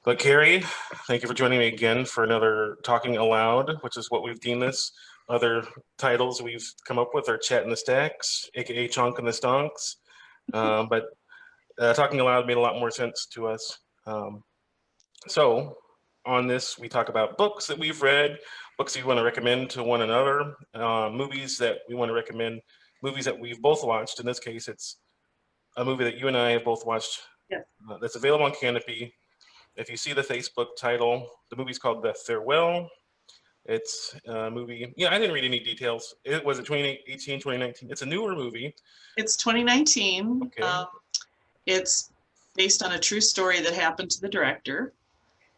But Carrie, thank you for joining me again for another Talking Aloud, which is what we've deemed this. Other titles we've come up with are Chat in the Stacks, aka Chonk in the Stonks. But Talking Aloud made a lot more sense to us. Um, so on this, we talk about books that we've read, books we want to recommend to one another, movies that we want to recommend, movies that we've both watched. In this case, it's a movie that you and I have both watched Yes. that's available on Canopy. If you see the Facebook title, the movie's called The Farewell. It's a movie. Yeah, I didn't read any details. It was 2018, 2019. It's a newer movie. It's 2019. Okay. It's based on a true story that happened to the director.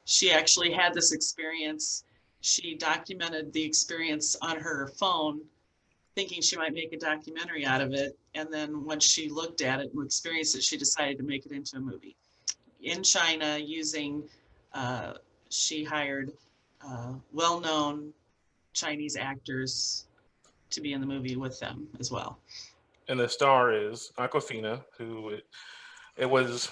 She actually had this experience. She documented the experience on her phone, thinking she might make a documentary out of it. And then when she looked at it and experienced it, she decided to make it into a movie. In China, she hired well-known Chinese actors to be in the movie with them as well. And the star is Aquafina, who it was,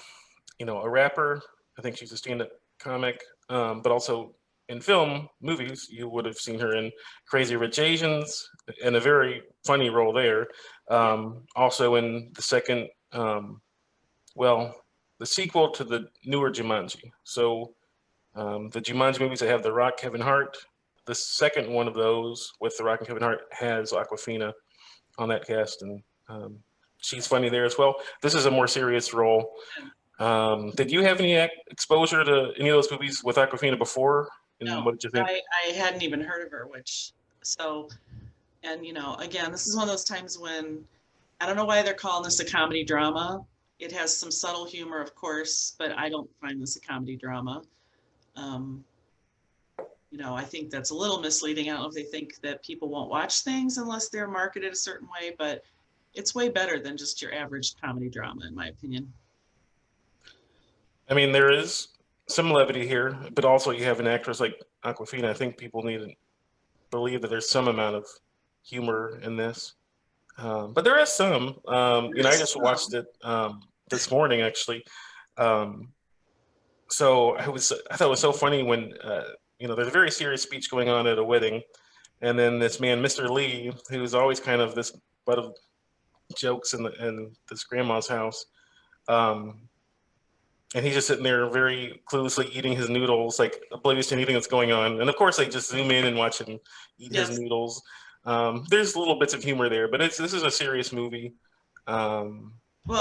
a rapper. I think she's a stand-up comic, but also in film movies, you would have seen her in Crazy Rich Asians in a very funny role there. Also in the second, the sequel to the newer Jumanji. So the Jumanji movies that have The Rock, Kevin Hart, the second one of those with The Rock and Kevin Hart has Aquafina on that cast, and she's funny there as well. This is a more serious role. Did you have any exposure to any of those movies with Aquafina before? And No, what did you think? I hadn't even heard of her, and again, this is one of those times when I don't know why they're calling this a comedy drama. It has some subtle humor, of course, but I don't find this a comedy drama. Um, I think that's a little misleading. I don't know if they think that people won't watch things unless they're marketed a certain way, but it's way better than just your average comedy drama, in my opinion. I mean, there is some levity here, but also you have an actress like Aquafina. I think people need to believe that there's some amount of humor in this. But there is some. I just watched it this morning actually. Um, so I thought it was so funny when there's a very serious speech going on at a wedding, and then this man, Mr. Lee, who's always kind of this butt of jokes in this grandma's house, um, and he's just sitting there very cluelessly eating his noodles, like oblivious to anything that's going on. And of course, they just zoom in and watch him eat his noodles. There's little bits of humor there, but this is a serious movie. I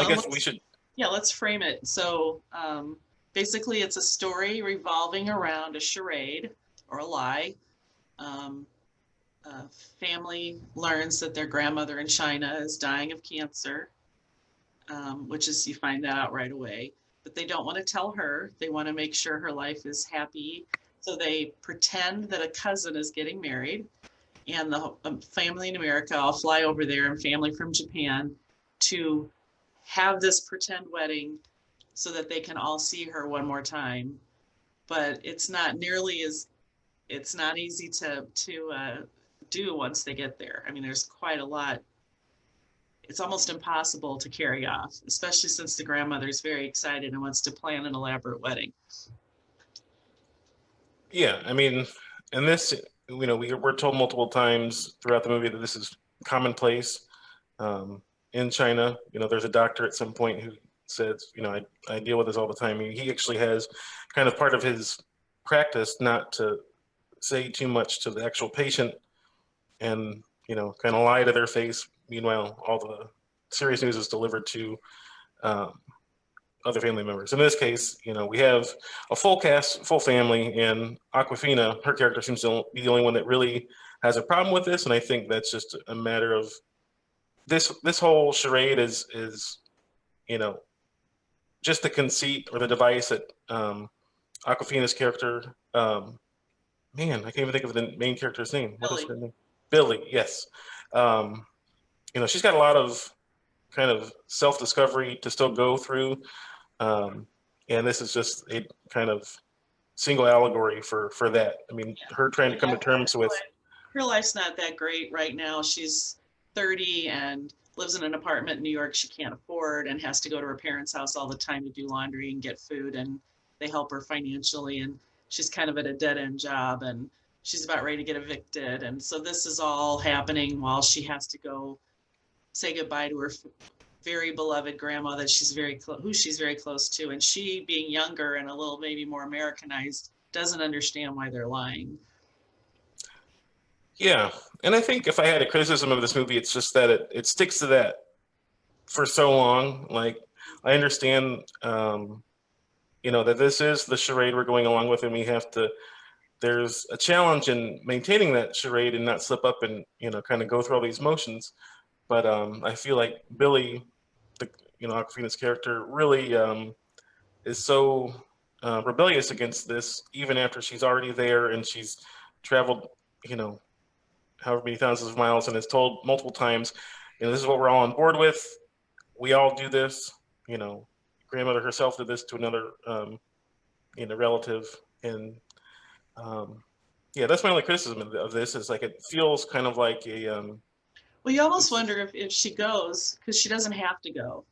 guess we should. Yeah, let's frame it. So basically, it's a story revolving around a charade or a lie. A family learns that their grandmother in China is dying of cancer, which is, you find that out right away. But they don't want to tell her. They want to make sure her life is happy. So they pretend that a cousin is getting married, and the family in America all fly over there, and family from Japan, to have this pretend wedding so that they can all see her one more time. But it's not easy to do once they get there. I mean, there's quite a lot. It's almost impossible to carry off, especially since the grandmother is very excited and wants to plan an elaborate wedding. Yeah, I mean, and this, we're told multiple times throughout the movie that this is commonplace in China. There's a doctor at some point who says, I deal with this all the time. He actually has kind of part of his practice not to say too much to the actual patient and, kind of lie to their face. Meanwhile, all the serious news is delivered to other family members. In this case, we have a full cast, full family, and Aquafina, her character seems to be the only one that really has a problem with this, and I think that's just a matter of this whole charade is just the conceit or the device that Aquafina's character, man, I can't even think of the main character's name. What is her name? Billy, yes. She's got a lot of kind of self-discovery to still go through. And this is just a kind of single allegory for that. I mean, her trying to come to terms with. Her life's not that great right now. She's 30 and lives in an apartment in New York she can't afford and has to go to her parents' house all the time to do laundry and get food. And they help her financially, and she's kind of at a dead end job, and she's about ready to get evicted. And so this is all happening while she has to go say goodbye to her very beloved grandma that who she's very close to. And she, being younger and a little maybe more Americanized, doesn't understand why they're lying. Yeah, and I think if I had a criticism of this movie, it's just that it sticks to that for so long. Like, I understand, that this is the charade we're going along with, and we have to. There's a challenge in maintaining that charade and not slip up and kind of go through all these motions. But I feel like Billy, the Aquafina's character, really is so rebellious against this, even after she's already there and she's traveled, you know, however many thousands of miles, and is told multiple times, this is what we're all on board with. We all do this. You know, grandmother herself did this to another, relative, and yeah, that's my only criticism of this. Is like it feels kind of like a. Well, you almost wonder if she goes, because she doesn't have to go.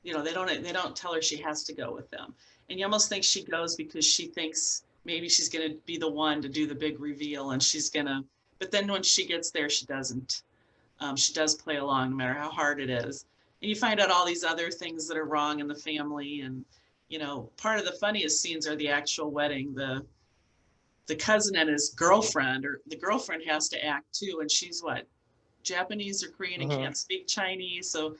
They don't tell her she has to go with them, and you almost think she goes because she thinks maybe she's going to be the one to do the big reveal, and she's gonna. But then when she gets there, she doesn't. She does play along no matter how hard it is, and you find out all these other things that are wrong in the family. And part of the funniest scenes are the actual wedding. The cousin and his girlfriend, or the girlfriend has to act too, and she's what, Japanese or Korean and can't speak Chinese, so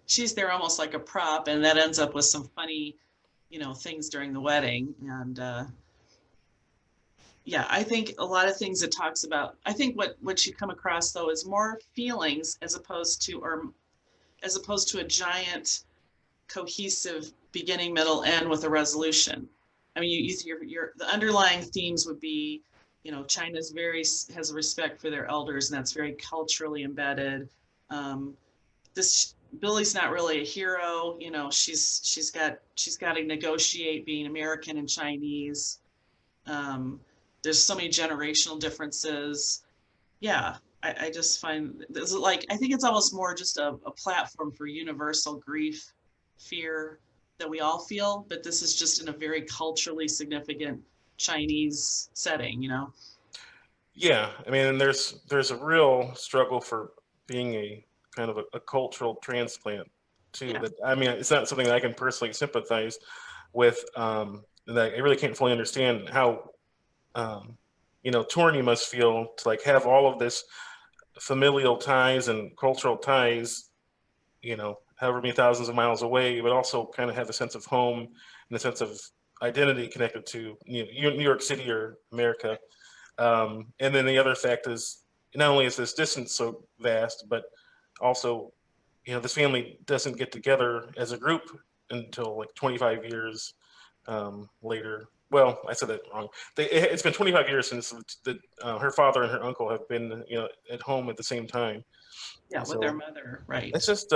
she's there almost like a prop, and that ends up with some funny, things during the wedding. And yeah, I think a lot of things it talks about. I think what you come across though is more feelings as opposed to a giant cohesive beginning, middle, end with a resolution. I mean, the underlying themes would be, China's has a respect for their elders, and that's very culturally embedded. This Billy's not really a hero. She's got to negotiate being American and Chinese. There's so many generational differences. Yeah, I just find this I think it's almost more just a platform for universal grief, fear that we all feel, but this is just in a very culturally significant Chinese setting, Yeah, I mean, and there's a real struggle for being a kind of a cultural transplant too. Yeah. That, I mean, it's not something that I can personally sympathize with. That I really can't fully understand how torn you must feel to like have all of this familial ties and cultural ties, however many thousands of miles away, but also kind of have a sense of home and a sense of identity connected to New York City or America. And then the other fact is, not only is this distance so vast, but also, this family doesn't get together as a group until like 25 years later. Well, I said that wrong. It's been 25 years since her father and her uncle have been, at home at the same time. Yeah, with their mother, right? It's just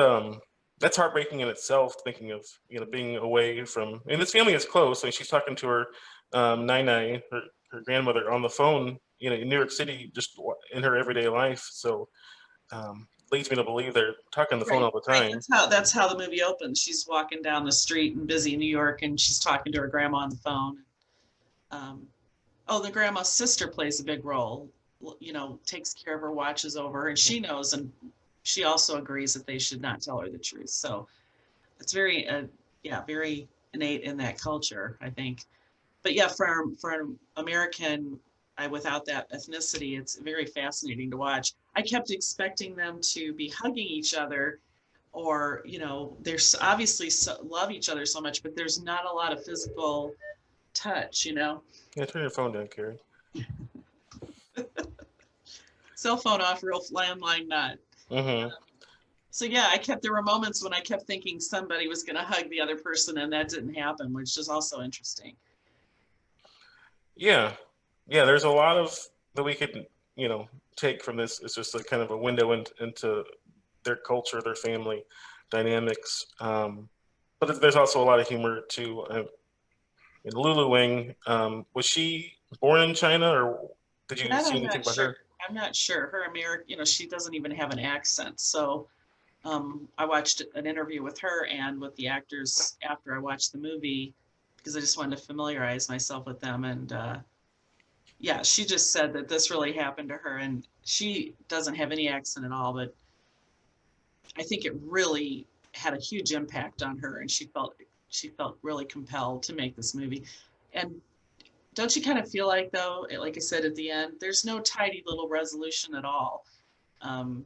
that's heartbreaking in itself. Thinking of being away from, and this family is close. I mean, she's talking to her Nai, her grandmother, on the phone, in New York City, just in her everyday life. So leads me to believe they're talking on the phone all the time. Right. That's how the movie opens. She's walking down the street in busy New York, and she's talking to her grandma on the phone. The grandma's sister plays a big role. Takes care of her, watches over her, and she knows, and she also agrees that they should not tell her the truth. So it's very, very innate in that culture, I think. But yeah, for an American, without that ethnicity, it's very fascinating to watch. I kept expecting them to be hugging each other, or they're obviously love each other so much, but there's not a lot of physical touch. Yeah, turn your phone down, Cary. Cell phone off, real landline not. So yeah, there were moments when I kept thinking somebody was going to hug the other person, and that didn't happen, which is also interesting. Yeah, there's a lot of that we could take from this. It's just a kind of a window into their culture, their family dynamics. But there's also a lot of humor too. Lulu Wing, was she born in China, or did you see anything about her? I'm not sure. Her American, she doesn't even have an accent. So I watched an interview with her and with the actors after I watched the movie, because I just wanted to familiarize myself with them. And yeah, she just said that this really happened to her, and she doesn't have any accent at all, but I think it really had a huge impact on her, and she felt really compelled to make this movie. And don't you kind of feel like, though, like I said at the end, there's no tidy little resolution at all. Um,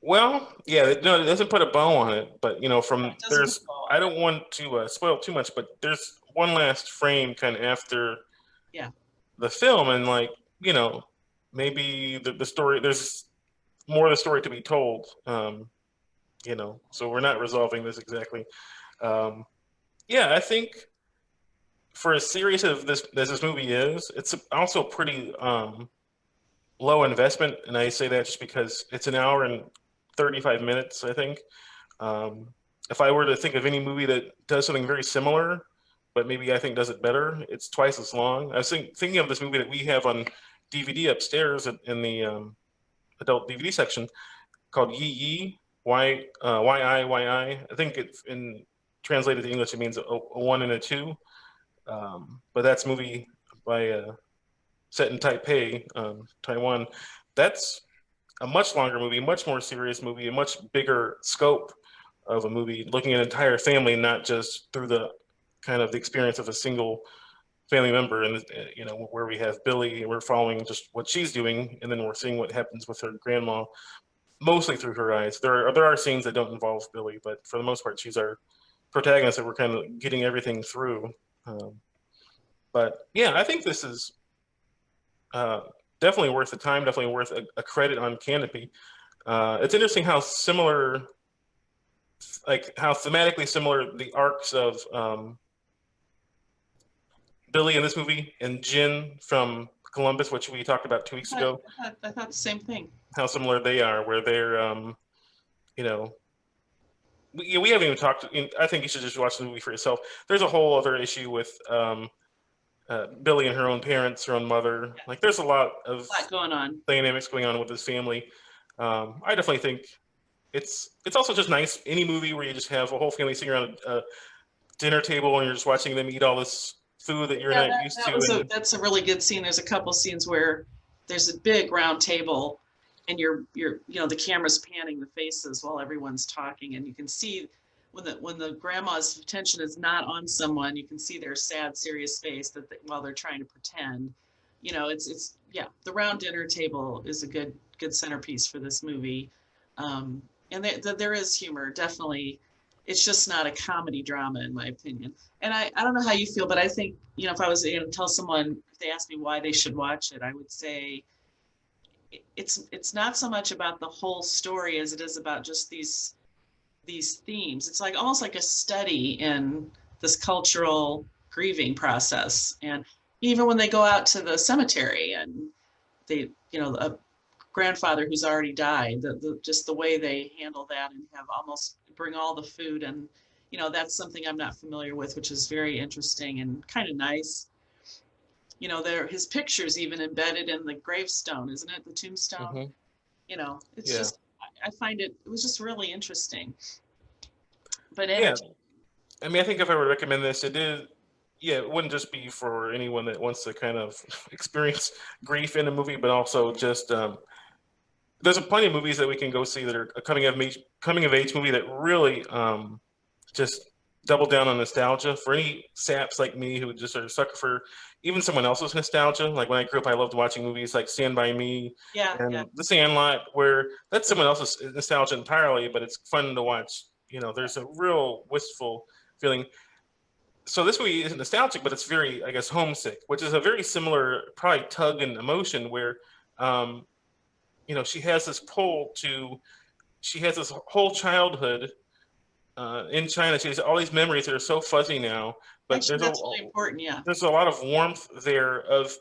Well, yeah, no, it doesn't put a bow on it, but yeah, from it doesn't put a there's, bow I on it. don't want to spoil too much, but there's one last frame kind of after Yeah. the film, and maybe the story, there's more of the story to be told. So we're not resolving this exactly. Um, yeah, I think for as serious of this as this movie is, it's also pretty low investment, and I say that just because it's an hour and 35 minutes, I think. Um, if I were to think of any movie that does something very similar, but maybe I think does it better, it's twice as long. I was thinking of this movie that we have on DVD upstairs in the adult DVD section called Yi Yi, Y I. I think it's in translated to English, it means a one and a two. But that's a movie by set in Taipei, Taiwan. That's a much longer movie, much more serious movie, a much bigger scope of a movie, looking at an entire family, not just through the kind of the experience of a single family member. And where we have Billy, we're following just what she's doing, and then we're seeing what happens with her grandma, mostly through her eyes. There are scenes that don't involve Billy, but for the most part, she's our protagonist that we're kind of getting everything through. Um, but yeah, I think this is uh, definitely worth the time, definitely worth a credit on Canopy. It's interesting how similar, like how thematically similar the arcs of Billy in this movie and Jin from Columbus, which we talked about 2 weeks I thought, ago, I thought the same thing. how similar they are, where they're, you know, we haven't even talked. I think you should just watch the movie for yourself. There's a whole other issue with Billy and her own parents, her own mother. Yeah, Like, there's a lot of a lot going on. dynamics going on with this family. I definitely think it's also just nice. Any movie where you just have a whole family sitting around a dinner table and you're just watching them eat all this food that you're Yeah, not that, used that to, was and that's a really good scene. There's a couple scenes where there's a big round table, and the camera's panning the faces while everyone's talking, and you can see when the grandma's attention is not on someone, you can see their sad, serious face while they're trying to pretend. It's yeah. The round dinner table is a good centerpiece for this movie, and there is humor, definitely. It's just not a comedy drama, in my opinion. And I don't know how you feel, but I think, if I was going to tell someone, if they asked me why they should watch it, I would say it's not so much about the whole story as it is about just these themes. It's like almost like a study in this cultural grieving process. And even when they go out to the cemetery and a grandfather who's already died, just the way they handle that and have almost bring all the food, and that's something I'm not familiar with, which is very interesting and kind of nice. There his picture's even embedded in the gravestone, isn't it? The tombstone. mhm, It's yeah, just I find it was just really interesting, but yeah. entertaining. I mean, I think if I were to recommend this, it is, yeah, it wouldn't just be for anyone that wants to kind of experience grief in a movie, but also just there's plenty of movies that we can go see that are a coming of age movie that really just double down on nostalgia for any saps like me who just are sucker for even someone else's nostalgia. Like when I grew up, I loved watching movies like Stand by Me Yeah, yeah. and The Sandlot, where that's someone else's nostalgia entirely, but it's fun to watch. There's a real wistful feeling. So this movie isn't nostalgic, but it's very, I guess, homesick, which is a very similar probably tug and emotion where um, she has this pull to, she has this whole childhood in China. She has all these memories that are so fuzzy now, but Actually, that's really important. Yeah. there's a lot of warmth there of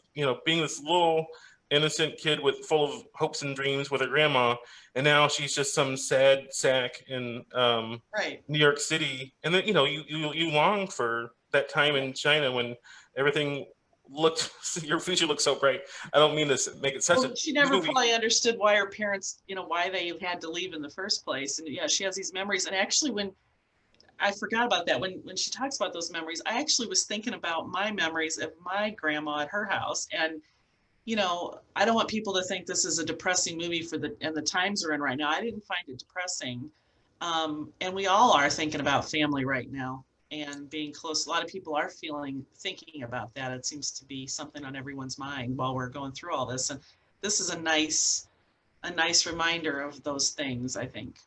being this little innocent kid with full of hopes and dreams with her grandma, and now she's just some sad sack in Right. New York City, and then you long for that time in China when everything looked your future looked so bright. I don't mean to make it such Well, a she never movie. probably understood why her parents, why they had to leave in the first place. And yeah, she has these memories. And actually, when I forgot about that. When she talks about those memories, I actually was thinking about my memories of my grandma at her house. And, I don't want people to think this is a depressing movie and the times we're in right now. I didn't find it depressing. And we all are thinking about family right now and being close. A lot of people are thinking about that. It seems to be something on everyone's mind while we're going through all this. And this is a nice reminder of those things, I think.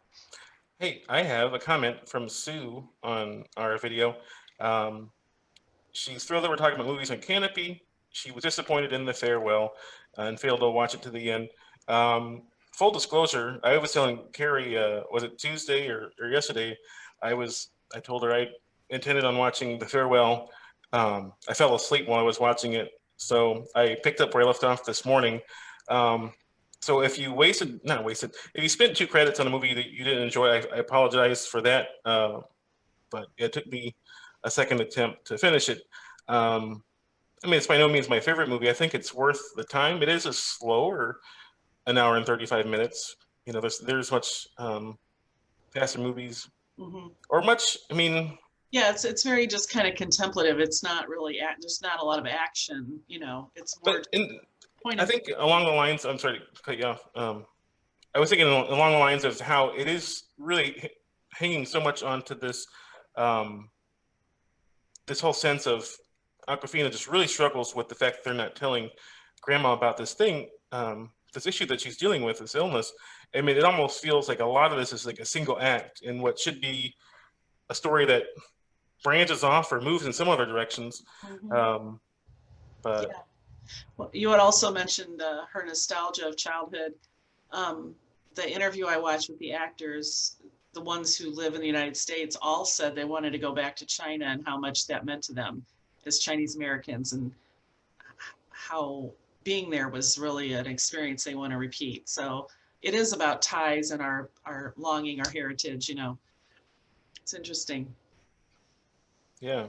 Hey, I have a comment from Sue on our video. Um, she's thrilled that we're talking about movies on Canopy. She was disappointed in The Farewell and failed to watch it to the end. Full disclosure, I was telling Carrie, was it Tuesday or yesterday? I told her I intended on watching The Farewell. I fell asleep while I was watching it, so I picked up where I left off this morning. Um, so if you not wasted, if you spent 2 credits on a movie that you didn't enjoy, I apologize for that. But it took me a second attempt to finish it. Um, I mean, it's by no means my favorite movie. I think it's worth the time. It is a slower an hour and 35 minutes. There's much faster movies Hmm. or much. I mean, Yeah, it's very just kind of contemplative. It's not really there's not a lot of action. It's more but in, point I of. think along the lines. I'm sorry to cut you off. I was thinking along the lines of how it is really hanging so much onto um, this whole sense of Aquafina just really struggles with the fact that they're not telling grandma about this thing, this issue that she's dealing with, this illness. I mean, it almost feels like a lot of this is like a single act in what should be a story that branches off or moves in some other directions. Mhm. Um, but Yeah. Well, you had also mentioned her nostalgia of childhood. The interview I watched with the actors, the ones who live in the United States, all said they wanted to go back to China and how much that meant to them as Chinese Americans, and how being there was really an experience they want to repeat. So it is about ties and our longing, our heritage. It's interesting. yeah.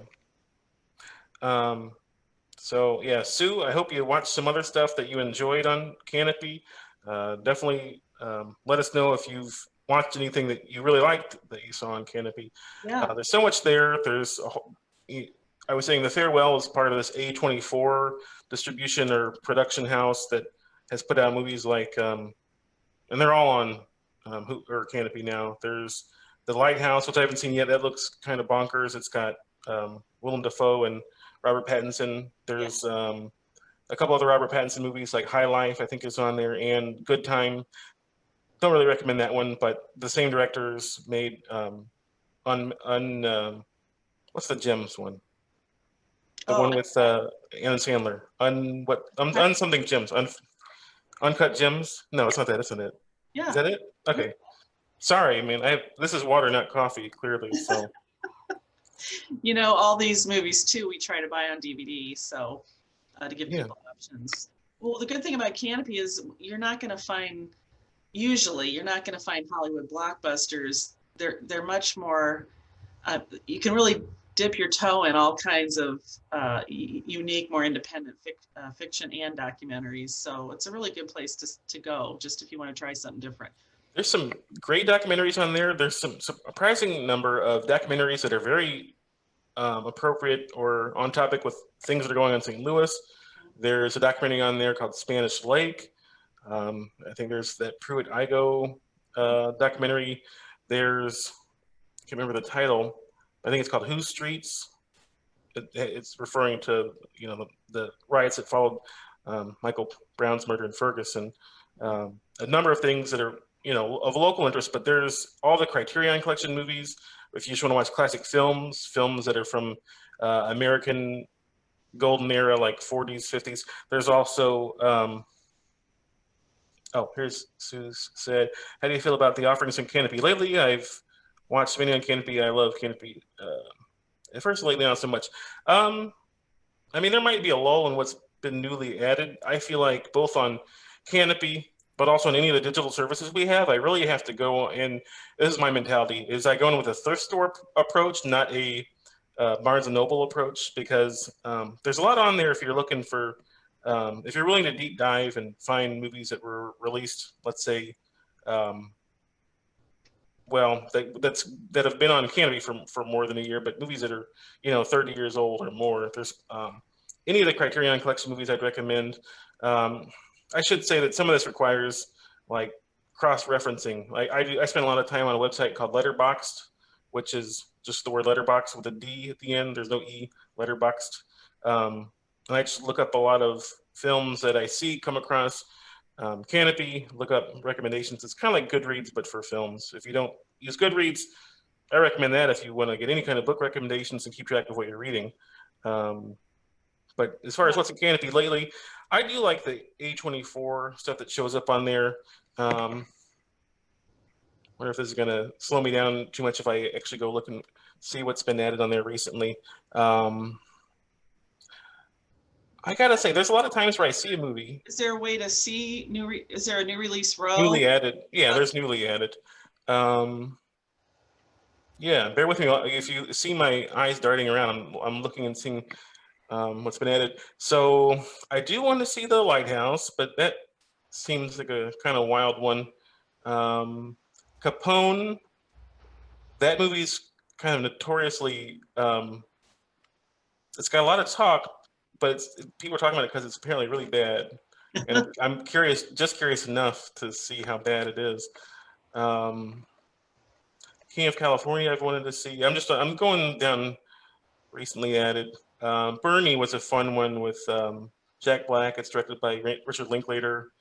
Um, so yeah, Sue, I hope you watched some other stuff that you enjoyed on Canopy. Definitely let us know if you've watched anything that you really liked that you saw on Canopy. Yeah. There's so much there. I was saying The Farewell is part of this A24 distribution or production house that has put out movies like, and they're all on or Canopy now. There's The Lighthouse, which I haven't seen yet. That looks kind of bonkers. It's got Willem Dafoe and Robert Pattinson. Yeah. There's a couple other Robert Pattinson movies like High Life, I think, is on there, and Good Time. Don't really recommend that one, but the same directors made what's the Gems one? The Oh, one with Anna Sandler. Un something Gems. Uncut Gems. No, it's not that. Isn't it? Is yeah. that it? Okay. Sorry, I mean, this is water, not coffee, clearly. So All these movies too, we try to buy on DVD, so to give yeah, people options. Well, the good thing about Canopy is you're not going to find Hollywood blockbusters. They're much more. You can really dip your toe in all kinds of unique, more independent fiction and documentaries. So it's a really good place to go, just if you want to try something different. there's some great documentaries on there. There's some surprising number of documentaries that are very appropriate or on topic with things that are going on in St. Louis. There's a documentary on there called Spanish Lake. I think there's that Pruitt Igoe documentary. There's I can't remember the title. I think it's called Who Streets. It's referring to the riots that followed Michael Brown's murder in Ferguson. A number of things that are of local interest, but there's all the Criterion Collection movies. If you just want to watch classic films that are from American golden era, like 40s, 50s. There's also here's Sue's said, how do you feel about the offerings in Canopy? Lately, I've watched many on Canopy. I love Canopy. At first, lately, not so much. Um, I mean, there might be a lull in what's been newly added. I feel like both on Canopy, but also on any of the digital services we have, I really have to go. And this is my mentality: is I go in with a thrift store approach, not a Barnes and Noble approach, because there's a lot on there if you're looking for, if you're willing to deep dive and find movies that were released, let's say, well, that have been on Canopy for more than a year, but movies that are 30 years old or more. There's any of the Criterion Collection movies I'd recommend. Um, I should say that some of this requires like cross-referencing. Like I spend a lot of time on a website called Letterboxd, which is just the word letterbox with a D at the end. There's no E. Letterboxd. And I just look up a lot of films that I see come across Canopy, look up recommendations. It's kind of like Goodreads, but for films. If you don't use Goodreads, I recommend that if you want to get any kind of book recommendations and keep track of what you're reading. Um, but as far as what's in Canopy lately, I do like the A24 stuff that shows up on there. Wonder if this is going to slow me down too much if I actually go look and see what's been added on there recently. I gotta say, there's a lot of times where I see a movie. Is there a way to see is there a new release row? Newly added. Yeah, there's newly added. Yeah, bear with me. If you see my eyes darting around, I'm looking and seeing what's been added. So I do want to see The Lighthouse, but that seems like a kind of wild one. Capone, that movie's kind of notoriously, it's got a lot of talk, but people are talking about it because it's apparently really bad. And I'm just curious enough to see how bad it is. King of California, I've wanted to see. I'm going down recently added. Bernie was a fun one with Jack Black. It's directed by Richard Linklater.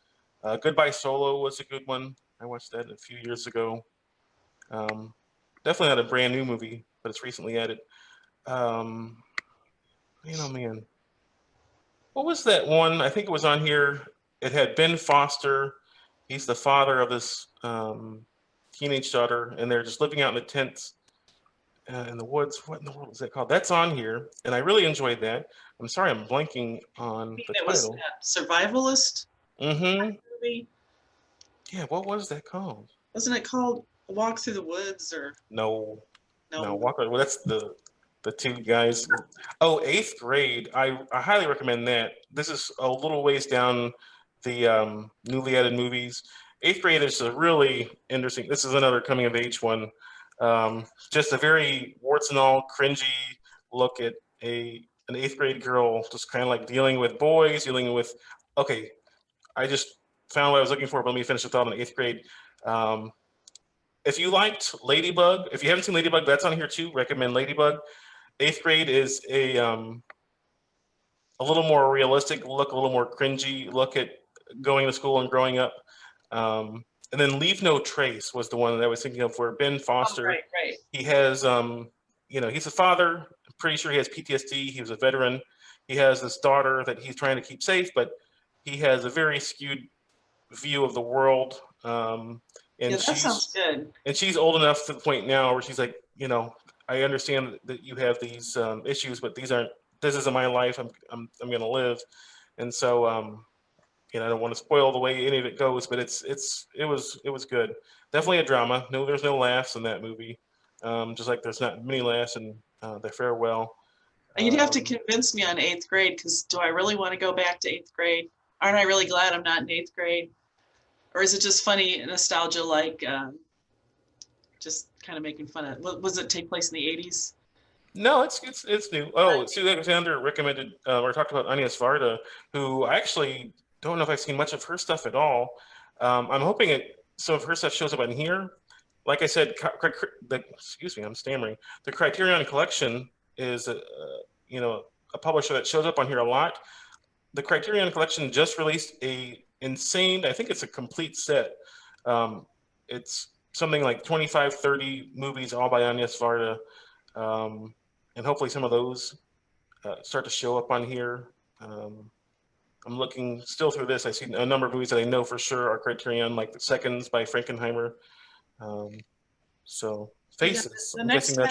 Goodbye Solo was a good one. I watched that a few years ago. Definitely not a brand new movie, but it's recently added. Man, oh man. What was that one? I think it was on here. It had Ben Foster. He's the father of this teenage daughter, and they're just living out in the tents in the woods. What in the world is that called? That's on here, and I really enjoyed that. I'm sorry, I'm blanking on the title. Was that survivalist movie? Yeah, what was that called? Wasn't it called Walk Through the Woods or? No, Walk. Well, that's the two guys. Oh, Eighth Grade. I highly recommend that. This is a little ways down the newly added movies. Eighth Grade is a really interesting. This is another coming of age one. Just a very warts and all cringy look at an eighth grade girl just kind of like dealing with boys, dealing with. Okay, I just found what I was looking for, but let me finish the thought on eighth grade. If you liked Ladybug, if you haven't seen Ladybug, that's on here too. Recommend Ladybug. Eighth Grade is a little more realistic look, a little more cringy look at going to school and growing up. And then Leave No Trace was the one that I was thinking of, where Ben Foster, right. He has, he's a father. I'm pretty sure he has PTSD. He was a veteran. He has this daughter that he's trying to keep safe, but he has a very skewed view of the world. And that sounds good. And she's old enough to the point now where she's like, I understand that you have these issues, but this isn't my life. I'm going to live. And so, I don't want to spoil the way any of it goes, but it was good. Definitely a drama. No, there's no laughs in that movie. Just like there's not many laughs in The Farewell. You'd have to convince me on eighth grade, because do I really want to go back to eighth grade? Aren't I really glad I'm not in eighth grade? Or is it just funny nostalgia, like just kind of making fun of? Was it take place in the 80s? No, it's new. Oh, Sue Alexander recommended or talked about Agnes Varda, who I actually don't know if I've seen much of her stuff at all. I'm hoping some of her stuff shows up on here. Like I said, excuse me, I'm stammering. The Criterion Collection is a publisher that shows up on here a lot. The Criterion Collection just released a insane, I think it's a complete set. It's something like 25, 30 movies, all by Agnes Varda. And hopefully some of those start to show up on here. I'm looking still through this. I see a number of movies that I know for sure are Criterion, like The Seconds by Frankenheimer. So Faces. The next time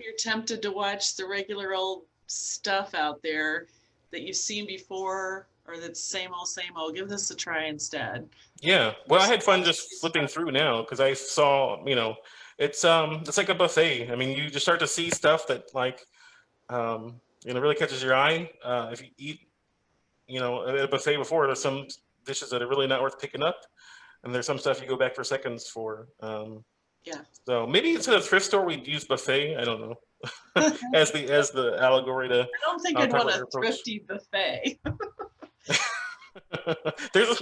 you're tempted to watch the regular old stuff out there that you've seen before, or that's same old, give this a try instead. Yeah, well, I had fun just flipping through now because I saw, it's like a buffet. I mean, you just start to see stuff that really catches your eye. If you eat, at a buffet before, there's some dishes that are really not worth picking up, and there's some stuff you go back for seconds for. Yeah. So maybe instead of thrift store, we'd use buffet. I don't know. As the allegory to I don't think I'd talk want about a your approach. thrifty buffet.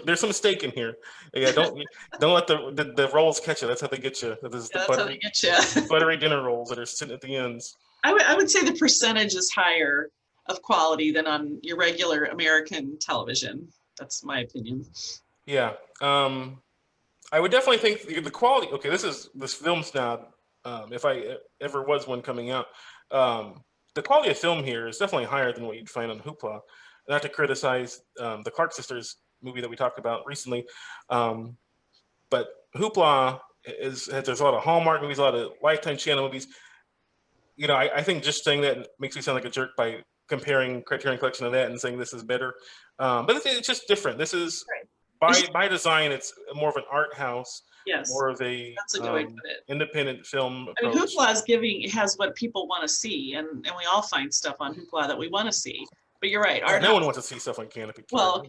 There's some steak in here. Yeah, don't let the rolls catch you. That's how they get you. This is Yeah, that's how they get you. the buttery dinner rolls that are sitting at the ends. I would say the percentage is higher of quality than on your regular American television. That's my opinion. Yeah. I would definitely think the quality. Okay, this film snob. If I ever was one coming out, the quality of film here is definitely higher than what you'd find on Hoopla. Not to criticize the Clark sisters movie that we talked about recently, but Hoopla there's a lot of Hallmark movies, a lot of Lifetime Channel movies. You know, I think just saying that makes me sound like a jerk by comparing Criterion Collection to that and saying this is better. But it's just different. This is by design, it's more of an art house, Yes, more of a that's a good way to put it. independent film I mean, approach. Hoopla has what people want to see, and we all find stuff on Hoopla that we want to see. But you're right, No one wants to see stuff on Canopy. Well,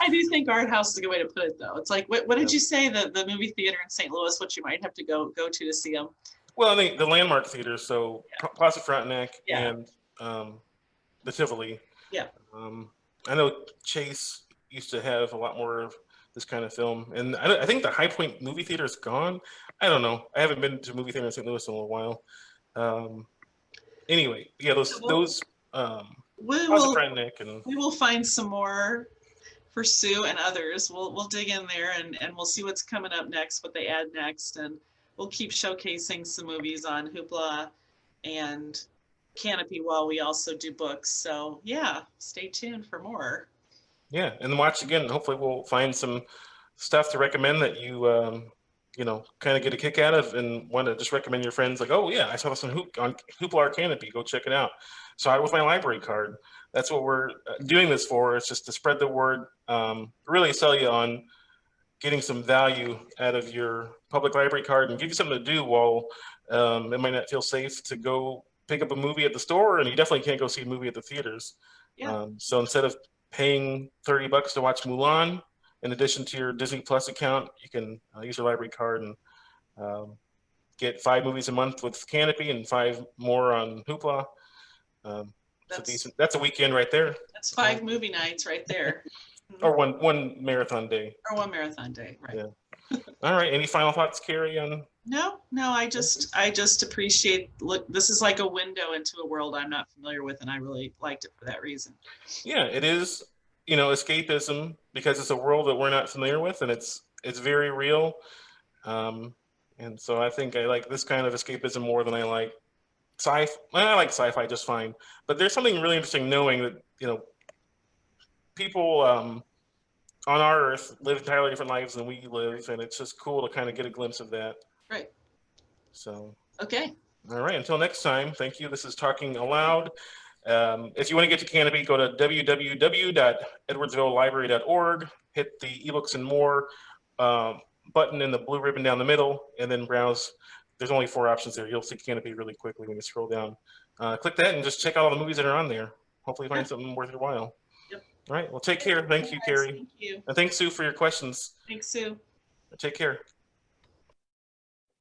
I do think art house is a good way to put it, though. It's like, what did you say, the movie theater in St. Louis, what you might have to go to see them? Well, the Landmark Theater, so Plaza Frontenac Yeah. and the Tivoli. Yeah. I know Chase used to have a lot more of this kind of film, and I think the High Point movie theater is gone. I don't know. I haven't been to a movie theater in St. Louis in a while. Anyway, yeah, those Plaza Frontenac and we will find some more for Sue and others. We'll dig in there and we'll see what's coming up next, what they add next, and we'll keep showcasing some movies on Hoopla and Canopy while we also do books. So yeah, stay tuned for more. Yeah, and watch again. Hopefully, we'll find some stuff to recommend that you kind of get a kick out of and want to just recommend your friends. Like, oh yeah, I saw this on Hoopla or Canopy. Go check it out. Saw it with my library card. That's what we're doing this for. It's just to spread the word, really sell you on getting some value out of your public library card and give you something to do while it might not feel safe to go pick up a movie at the store, and you definitely can't go see a movie at the theaters. Yeah. So instead of paying $30 to watch Mulan, in addition to your Disney Plus account, you can use your library card and get 5 movies a month with Canopy and 5 more on Hoopla. That's a weekend right there. That's 5 movie nights right there. Or one marathon day. Or one marathon day, right? Yeah. All right. Any final thoughts, Cary? On No. I just appreciate. Look, this is like a window into a world I'm not familiar with, and I really liked it for that reason. Yeah, it is. Escapism, because it's a world that we're not familiar with, and it's very real. And so I think I like this kind of escapism more than I like sci-fi. Well, I like sci-fi just fine, but there's something really interesting knowing that people on our Earth live entirely different lives than we live, and it's just cool to kind of get a glimpse of that. Right. So. Okay. All right. Until next time. Thank you. This is Talking Aloud. If you want to get to Canopy, go to www.edwardsvillelibrary.org. Hit the ebooks and more button in the blue ribbon down the middle, and then browse. There's only 4 options there. You'll see Canopy really quickly when you scroll down. Click that and just check out all the movies that are on there. Hopefully find something worth your while. Yep. All right. Well, take care. Thank you, Cary. Thank you. And thanks, Sue, for your questions. Thanks, Sue. Take care.